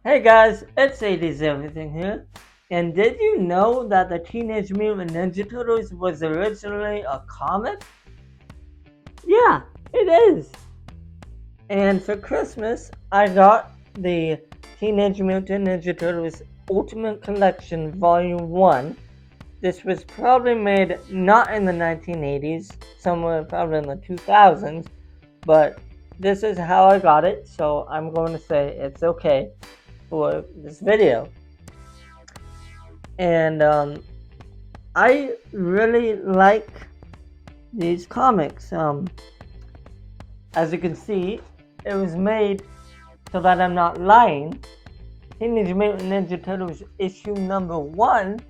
Hey guys, it's 80s Everything here. And did you know that the Teenage Mutant Ninja Turtles was originally a comic? Yeah, it is. And for Christmas, I got the Teenage Mutant Ninja Turtles Ultimate Collection Volume 1. This was probably made not in the 1980s, somewhere probably in the 2000s, but this is how I got it, so I'm going to say it's okay for this video. And I really like these comics. As you can see, it was made so that I'm not lying. Teenage Mutant Ninja Turtles issue number 1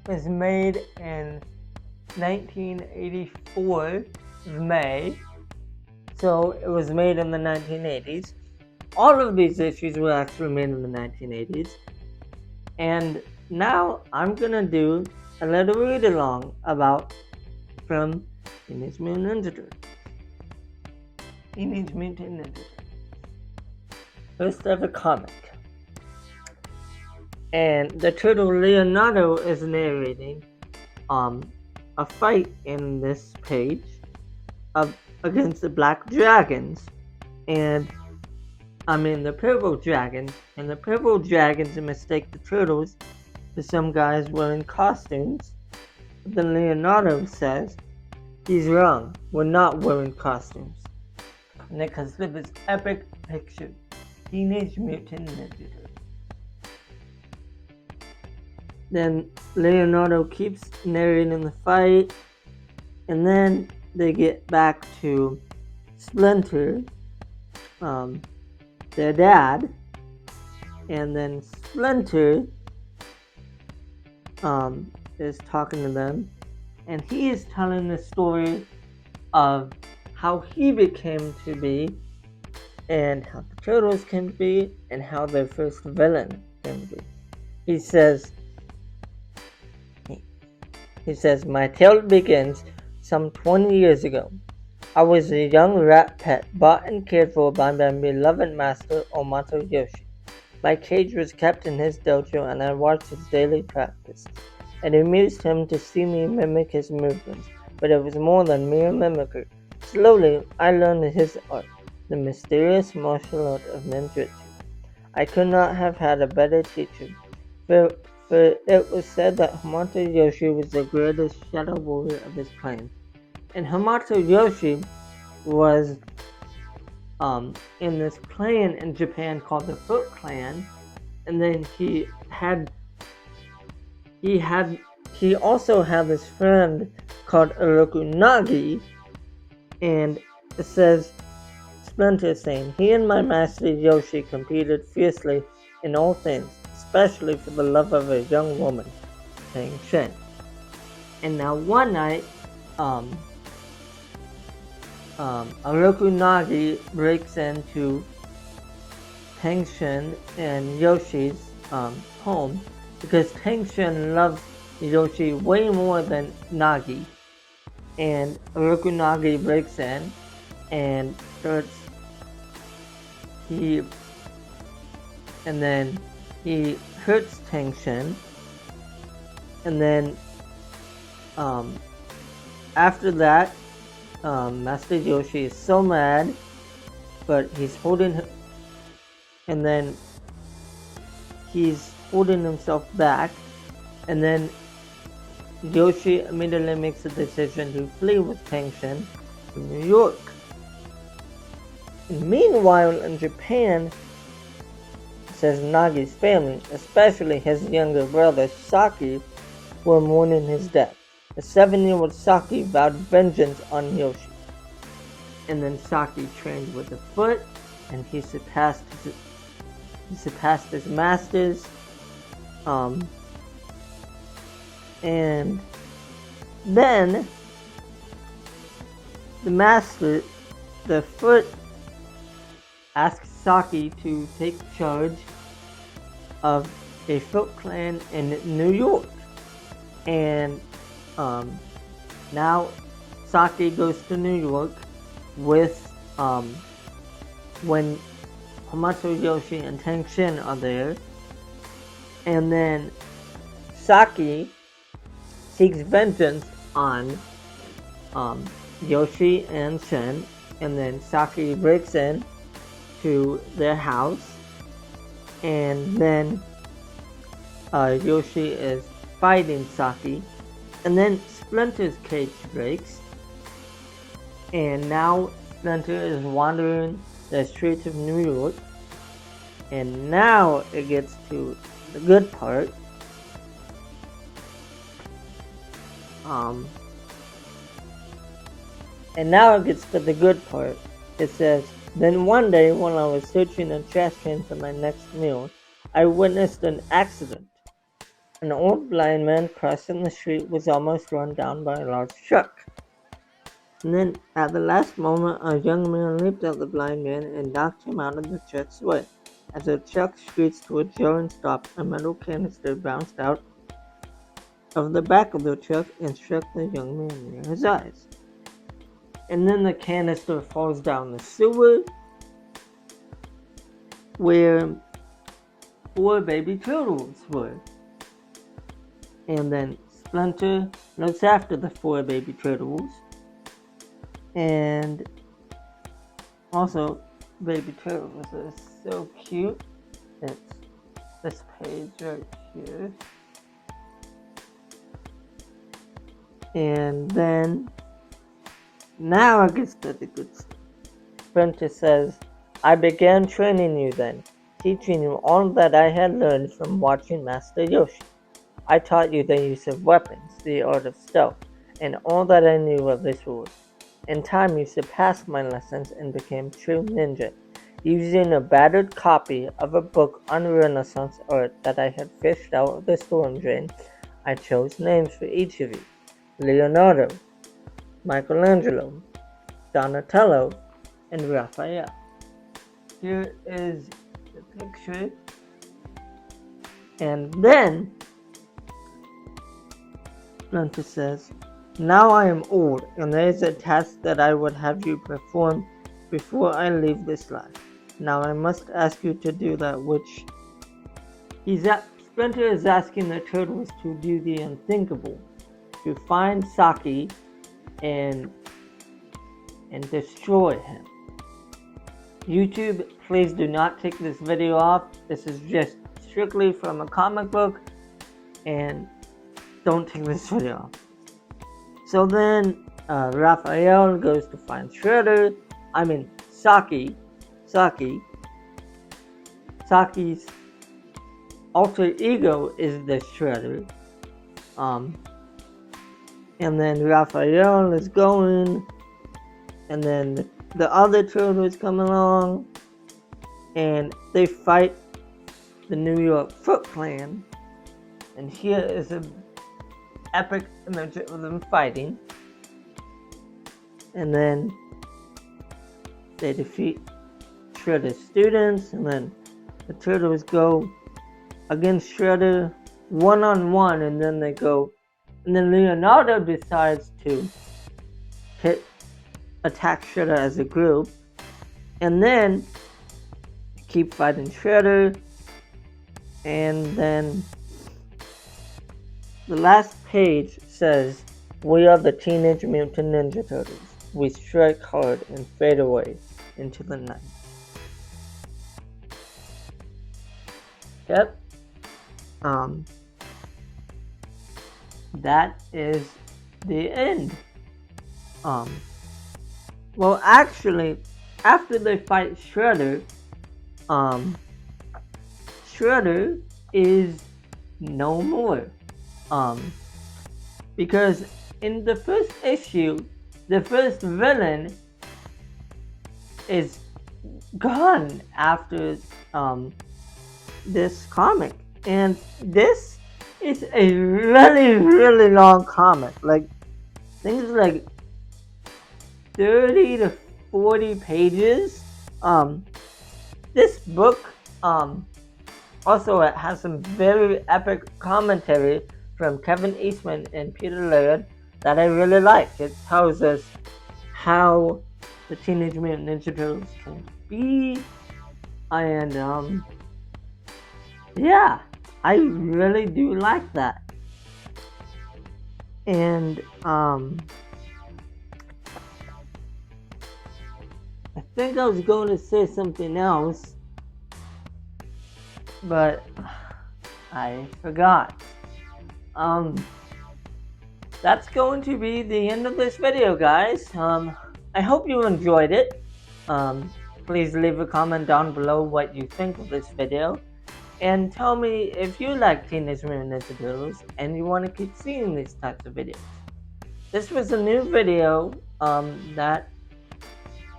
was made in 1984 May. So it was made in the 1980s. All of these issues were actually made in the 1980s. And now I'm gonna do a little read along about from Teenage Mutant Ninja Turtles. Teenage Mutant Ninja Turtles. First ever comic. And the turtle Leonardo is narrating a fight in this page against the black dragons. And the purple dragons. And the purple dragons mistake the turtles for some guys wearing costumes. But then Leonardo says he's wrong. We're not wearing costumes. And it comes with this epic picture. Teenage Mutant Ninja Turtles. Then Leonardo keeps narrating the fight. And then they get back to Splinter, their dad. And then Splinter is talking to them. And he is telling the story of how he became to be, and how the Turtles came to be, and how their first villain came to be. He says, my tale begins some 20 years ago. I was a young rat pet bought and cared for by my beloved master, Omato Yoshi. My cage was kept in his dojo, and I watched his daily practice. It amused him to see me mimic his movements, but it was more than mere mimicry. Slowly, I learned his art, the mysterious martial art of ninjutsu. I could not have had a better teacher, for it was said that Hamato Yoshi was the greatest shadow warrior of his clan. And Hamato Yoshi was in this clan in Japan called the Foot Clan, and then he also had this friend called Orokunagi, and it says, Splinter saying, he and my master Yoshi competed fiercely in all things, especially for the love of a young woman, Tang Shen. And now one night, Orokunagi breaks into Tang Shen and Yoshi's home because Tang Shen loves Yoshi way more than Nagi. And Orokunagi breaks in and hurts Tang Shen. And then after that, Master Yoshi is so mad, but he's holding himself back, and then Yoshi immediately makes a decision to flee with Tang Shen to New York. And meanwhile, in Japan, says Nagi's family, especially his younger brother Saki, were mourning his death. The 7-year-old Saki vowed vengeance on Yoshi. And then Saki trained with the foot, and he surpassed his masters. And then the foot, asks Saki to take charge of a Foot Clan in New York. And now Saki goes to New York with when Hamato Yoshi and Tang Shin are there. And then Saki seeks vengeance on Yoshi and Shin. And then Saki breaks in to their house. And then Yoshi is fighting Saki. And then Splinter's cage breaks. And now Splinter is wandering the streets of New York. And now it gets to the good part. And now it gets to the good part. It says, then one day when I was searching a trash can for my next meal, I witnessed an accident. An old blind man crossing the street was almost run down by a large truck. And then, at the last moment, a young man leaped at the blind man and knocked him out of the truck's way. As the truck screeched to a jarring stop, a metal canister bounced out of the back of the truck and struck the young man near his eyes. And then the canister falls down the sewer where 4 baby turtles were. And then Splinter looks after the 4 baby turtles. And also, baby turtles are so cute. It's this page right here. And then, now it gets to the good stuff. Splinter says, I began training you then, teaching you all that I had learned from watching Master Yoshi. I taught you the use of weapons, the art of stealth, and all that I knew of this world. In time, you surpassed my lessons and became true ninja. Using a battered copy of a book on Renaissance art that I had fished out of the storm drain, I chose names for each of you. Leonardo, Michelangelo, Donatello, and Raphael. Here is the picture. And then, Splinter says, now I am old, and there is a task that I would have you perform before I leave this life. Now I must ask you to do that which Splinter is asking the turtles to do the unthinkable, to find Saki and destroy him. YouTube, please do not take this video off. This is just strictly from a comic book, and don't take this video off. So then, Raphael goes to find Saki. Saki's alter ego is the Shredder. And then Raphael is going, and then the other turtles come along, and they fight the New York Foot Clan. And here is an epic image of them fighting. And then they defeat Shredder's students, and then the turtles go against Shredder one-on-one, and then Leonardo decides to attack Shredder as a group, and then keep fighting Shredder. And then the last page says, we are the Teenage Mutant Ninja Turtles. We strike hard and fade away into the night. Yep. That is the end. Well, actually, after they fight Shredder, Shredder is no more. Because in the first issue, the first villain is gone after this comic, and this is a really, really long comic. Like, things like 30 to 40 pages. This book also it has some very epic commentary from Kevin Eastman and Peter Laird that I really like. It tells us how the Teenage Mutant Ninja Turtles came to be, And yeah, I really do like that. And I think I was going to say something else, but I forgot. Um, that's going to be the end of this video, guys. I hope you enjoyed it. Um, please leave a comment down below what you think of this video. And tell me if you like Teenage Mutant Ninja Turtles and you want to keep seeing these types of videos. This was a new video that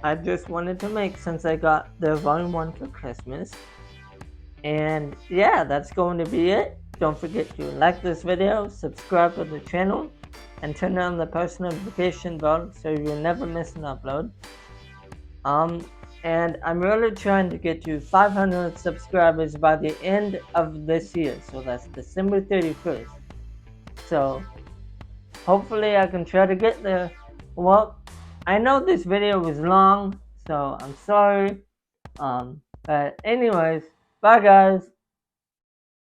I just wanted to make since I got the Volume 1 for Christmas. And yeah, that's going to be it. Don't forget to like this video, subscribe to the channel, and turn on the post notification bell so you'll never miss an upload. And I'm really trying to get to 500 subscribers by the end of this year, so that's December 31st. So hopefully I can try to get there. Well, I know this video was long, so I'm sorry. But anyways, bye guys.